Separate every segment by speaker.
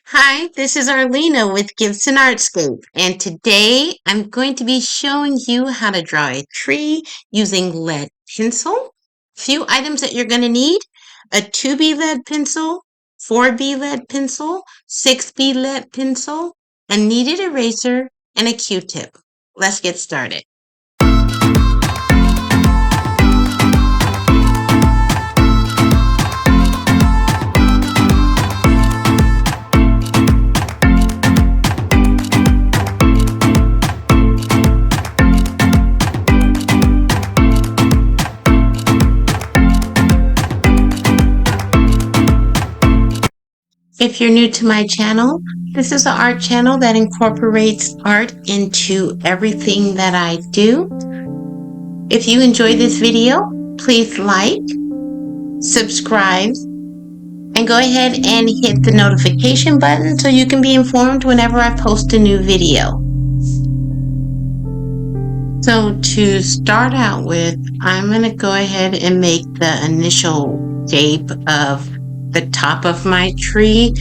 Speaker 1: Hi, this is Arlena with Gipson Artscape, and today I'm going to be showing you how to draw a tree using lead pencil. Few items that you're going to need: a 2B lead pencil, 4B lead pencil, 6B lead pencil, a kneaded eraser, and a Q-tip. Let's get started. If you're new to my channel, this is an art channel that incorporates art into everything that I do. If you enjoy this video, please like, subscribe, and go ahead and hit the notification button so you can be informed whenever I post a new video. So to start out with, I'm going to go ahead and make the initial shape of the top of my tree.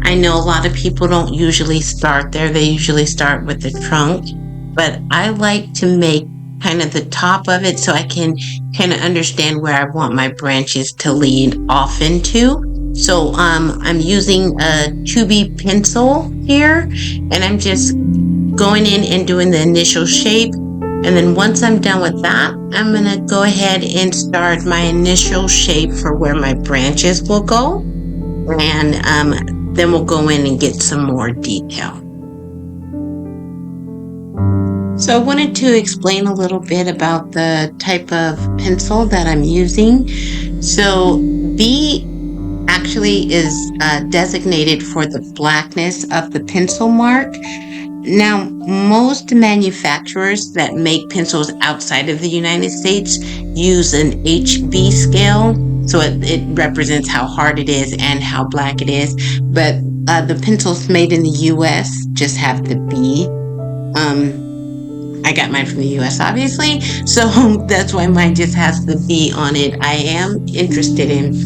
Speaker 1: I know a lot of people don't usually start there. They usually start with the trunk, but I like to make kind of the top of it so I can kind of understand where I want my branches to lead off into. So I'm using a 2B pencil here, and I'm just going in and doing the initial shape. And then once I'm done with that, I'm going to go ahead and start my initial shape for where my branches will go. And then we'll go in and get some more detail. So I wanted to explain a little bit about the type of pencil that I'm using. So B actually is designated for the blackness of the pencil mark. Now, most manufacturers that make pencils outside of the United States use an HB scale, so it represents how hard it is and how black it is. But the pencils made in the US just have the B. I got mine from the US, obviously, so that's why mine just has the B on it. I am interested in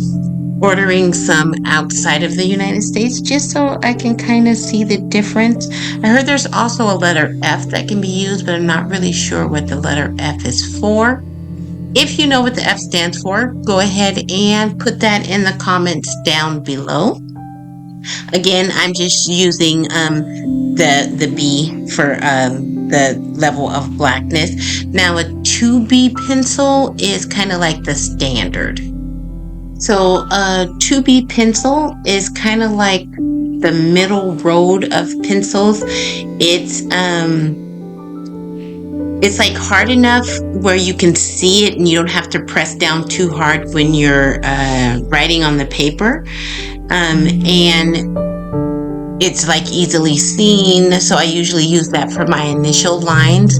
Speaker 1: ordering some outside of the United States just so I can kind of see the difference. I heard there's also a letter F that can be used, but I'm not really sure what the letter F is for. If you know what the F stands for, go ahead and put that in the comments down below. Again, I'm just using the B for the level of blackness. Now, a 2B pencil is kind of like the standard. So a 2B pencil is kind of like the middle road of pencils. It's like hard enough where you can see it and you don't have to press down too hard when you're writing on the paper. And it's like easily seen. So I usually use that for my initial lines.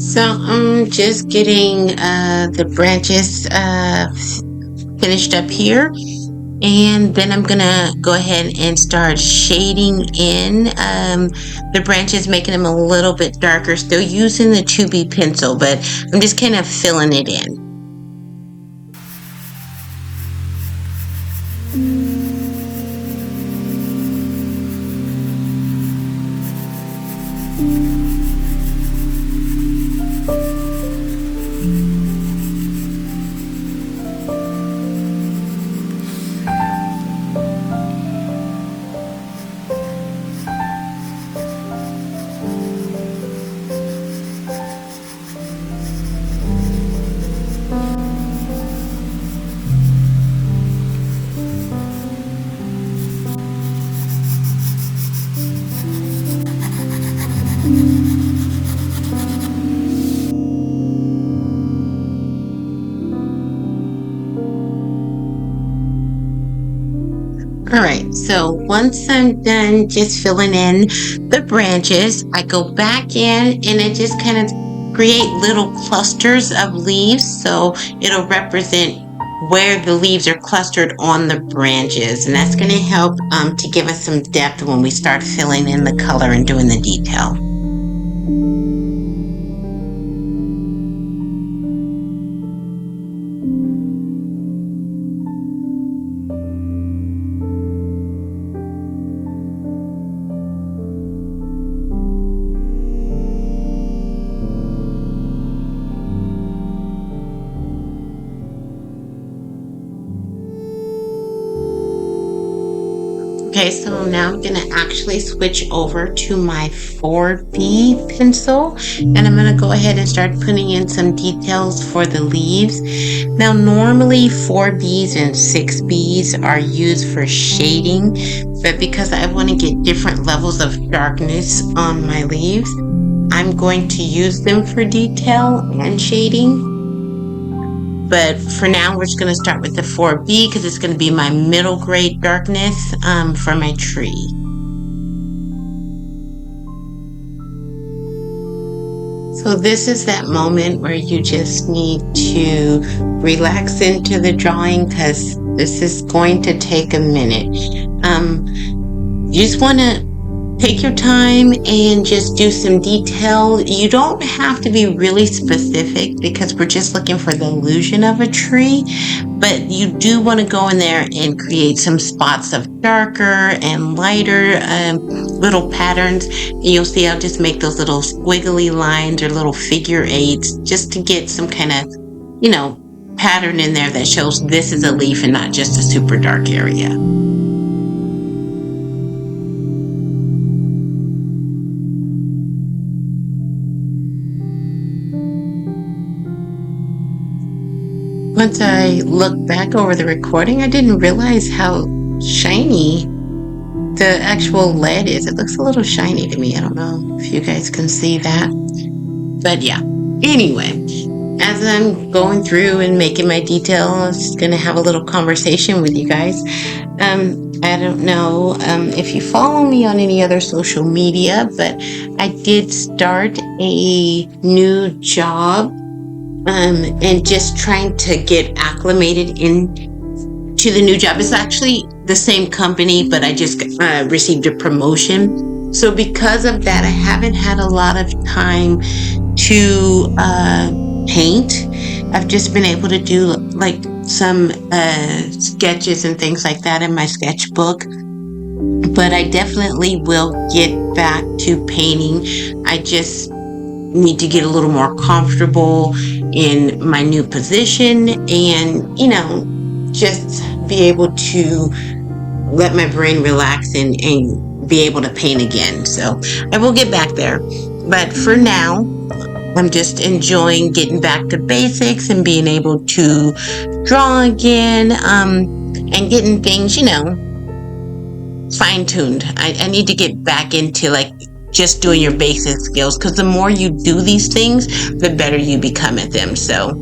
Speaker 1: So I'm just getting the branches finished up here, and then I'm gonna go ahead and start shading in the branches, making them a little bit darker, still using the 2B pencil, but I'm just kind of filling it in. All right, so once I'm done just filling in the branches, I go back in and I just kind of create little clusters of leaves, so it'll represent where the leaves are clustered on the branches, and that's going to help to give us some depth when we start filling in the color and doing the detail. Okay, so now I'm gonna actually switch over to my 4B pencil, and I'm gonna go ahead and start putting in some details for the leaves. Now, normally 4Bs and 6Bs are used for shading, but because I want to get different levels of darkness on my leaves, I'm going to use them for detail and shading. But for now, we're just going to start with the 4B because it's going to be my middle grade darkness for my tree. So this is that moment where you just need to relax into the drawing because this is going to take a minute. You just want to take your time and just do some detail. You don't have to be really specific because we're just looking for the illusion of a tree, but you do want to go in there and create some spots of darker and lighter little patterns. And you'll see I'll just make those little squiggly lines or little figure eights just to get some kind of, pattern in there that shows this is a leaf and not just a super dark area. Once I looked back over the recording, I didn't realize how shiny the actual lead is. It looks a little shiny to me. I don't know if you guys can see that. But yeah, anyway, as I'm going through and making my detail, I'm just going to have a little conversation with you guys. I don't know if you follow me on any other social media, but I did start a new job. And just trying to get acclimated into the new job. It's actually the same company, but I just received a promotion. So because of that, I haven't had a lot of time to paint. I've just been able to do like some sketches and things like that in my sketchbook. But I definitely will get back to painting. I just need to get a little more comfortable in my new position and, just be able to let my brain relax and be able to paint again. So I will get back there. But for now, I'm just enjoying getting back to basics and being able to draw again and getting things, fine-tuned. I need to get back into just doing your basic skills because the more you do these things, the better you become at them. So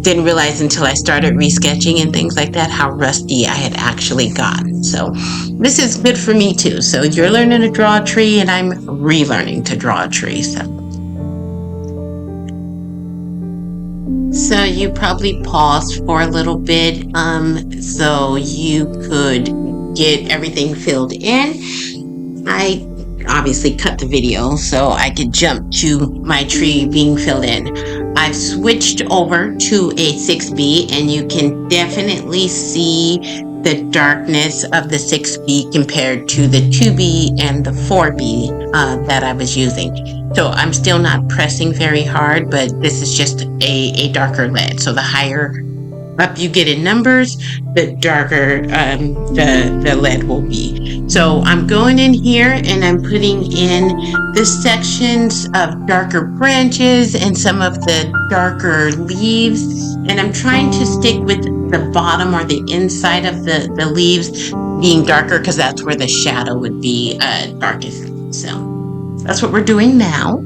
Speaker 1: didn't realize until I started resketching and things like that how rusty I had actually gotten. So this is good for me too. So you're learning to draw a tree and I'm relearning to draw a tree. So you probably paused for a little bit so you could get everything filled in. I obviously cut the video so I could jump to my tree being filled in. I've switched over to a 6B and you can definitely see the darkness of the 6B compared to the 2B and the 4B that I was using. So I'm still not pressing very hard, but this is just a darker lead. So the higher up you get in numbers, the darker the lead will be. So I'm going in here and I'm putting in the sections of darker branches and some of the darker leaves. And I'm trying to stick with the bottom or the inside of the leaves being darker because that's where the shadow would be darkest. So that's what we're doing now.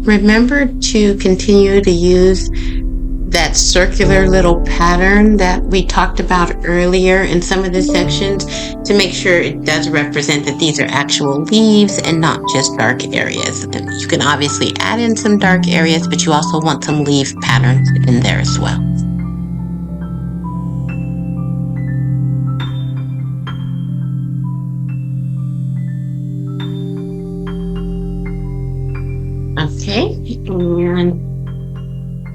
Speaker 1: Remember to continue to use that circular little pattern that we talked about earlier in some of the sections to make sure it does represent that these are actual leaves and not just dark areas. And you can obviously add in some dark areas, but you also want some leaf patterns in there as well. Okay, and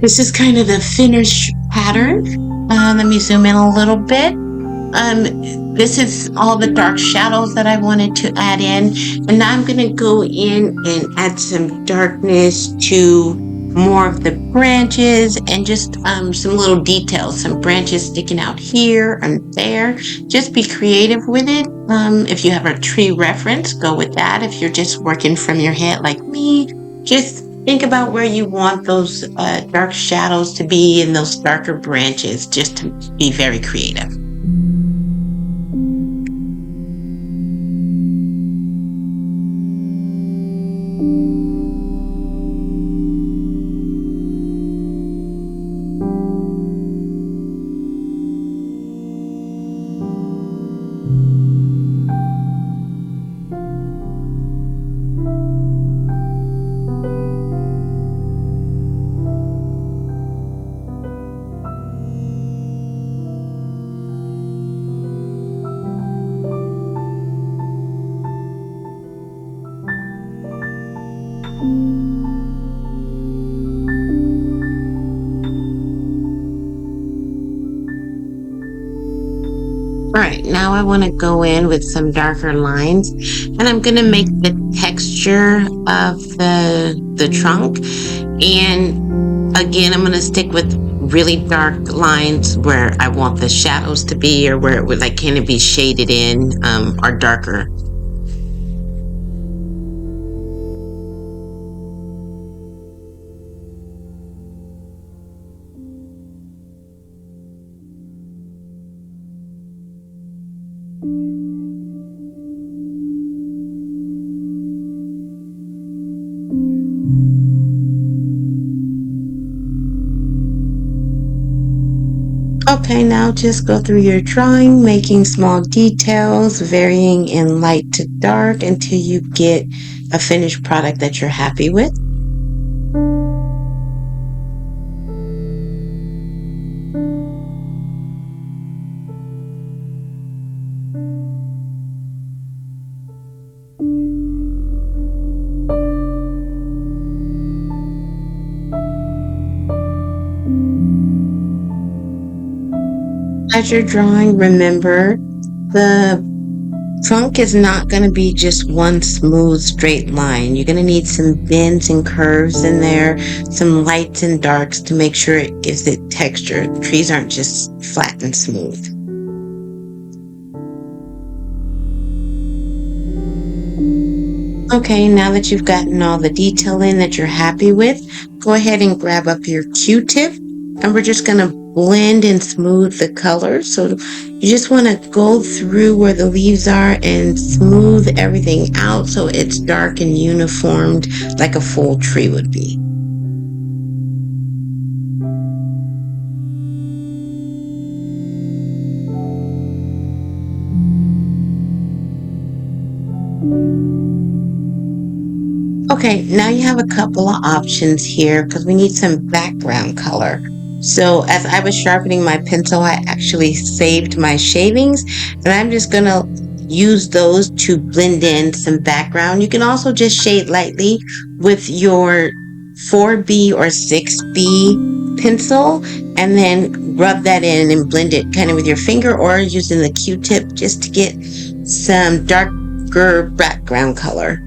Speaker 1: this is kind of the finished pattern. Let me zoom in a little bit. This is all the dark shadows that I wanted to add in. And now I'm going to go in and add some darkness to more of the branches and just some little details, some branches sticking out here and there. Just be creative with it. If you have a tree reference, go with that. If you're just working from your head like me, just think about where you want those dark shadows to be and those darker branches, just to be very creative. All right, now I want to go in with some darker lines, and I'm going to make the texture of the trunk. And again, I'm going to stick with really dark lines where I want the shadows to be, or where it would like kind of be shaded in, or darker. Okay, now just go through your drawing, making small details, varying in light to dark until you get a finished product that you're happy with. As you're drawing, remember the trunk is not going to be just one smooth straight line. You're going to need some bends and curves in there, some lights and darks to make sure it gives it texture. The trees aren't just flat and smooth. Okay, now that you've gotten all the detail in that you're happy with, go ahead and grab up your Q-tip, and we're just going to blend and smooth the color. So you just want to go through where the leaves are and smooth everything out so it's dark and uniformed like a full tree would be. Okay, now you have a couple of options here because we need some background color. So as I was sharpening my pencil, I actually saved my shavings, and I'm just going to use those to blend in some background. You can also just shade lightly with your 4B or 6B pencil and then rub that in and blend it kind of with your finger or using the Q-tip just to get some darker background color.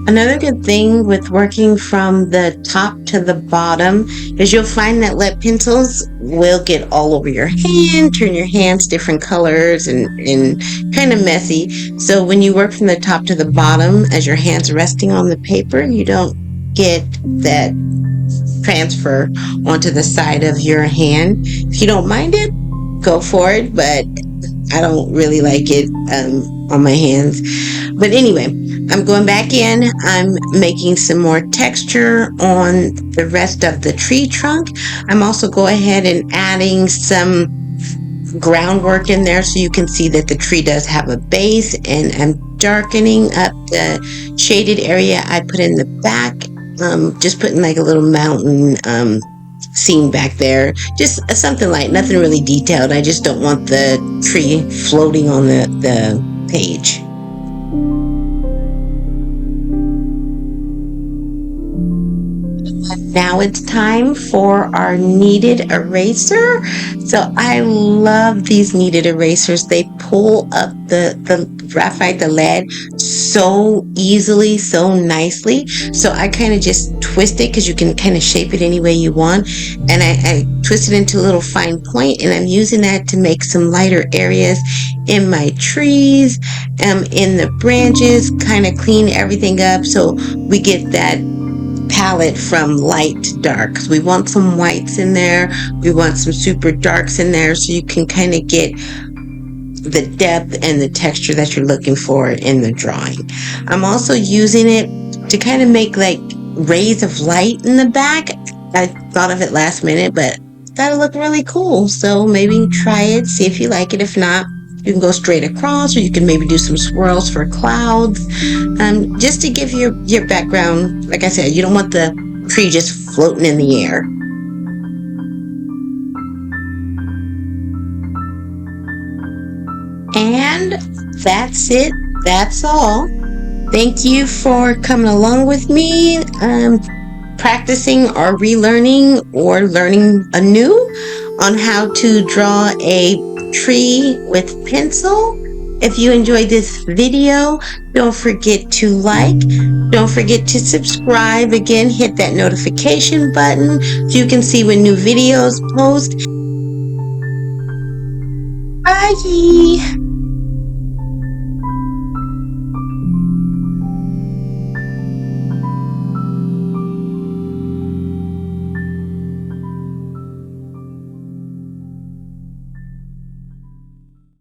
Speaker 1: Another good thing with working from the top to the bottom is you'll find that lead pencils will get all over your hand, turn your hands different colors and kind of messy. So when you work from the top to the bottom, as your hand's resting on the paper, you don't get that transfer onto the side of your hand. If you don't mind it, go for it, but I don't really like it. on my hands. But anyway, I'm going back in. I'm making some more texture on the rest of the tree trunk. I'm also go ahead and adding some groundwork in there so you can see that the tree does have a base, and I'm darkening up the shaded area I put in the back. Just putting like a little mountain scene back there, just something light, nothing really detailed. I just don't want the tree floating on the page. Now it's time for our kneaded eraser. So I love these kneaded erasers. They pull up the graphite, the lead, so easily, so nicely. So I kind of just twist it, because you can kind of shape it any way you want. And I twist it into a little fine point, and I'm using that to make some lighter areas in my trees, in the branches, kind of clean everything up so we get that palette from light to dark, because we want some whites in there, we want some super darks in there, so you can kind of get the depth and the texture that you're looking for in the drawing. I'm also using it to kind of make like rays of light in the back. I thought of it last minute, but that'll look really cool. So maybe try it, see if you like it. If not, you can go straight across, or you can maybe do some swirls for clouds, just to give your background. Like I said, you don't want the tree just floating in the air. And that's it. That's all. Thank you for coming along with me, practicing or relearning or learning anew on how to draw a tree with pencil. If you enjoyed this video, don't forget to like, don't forget to subscribe. Again, hit that notification button so you can see when new videos post. Bye!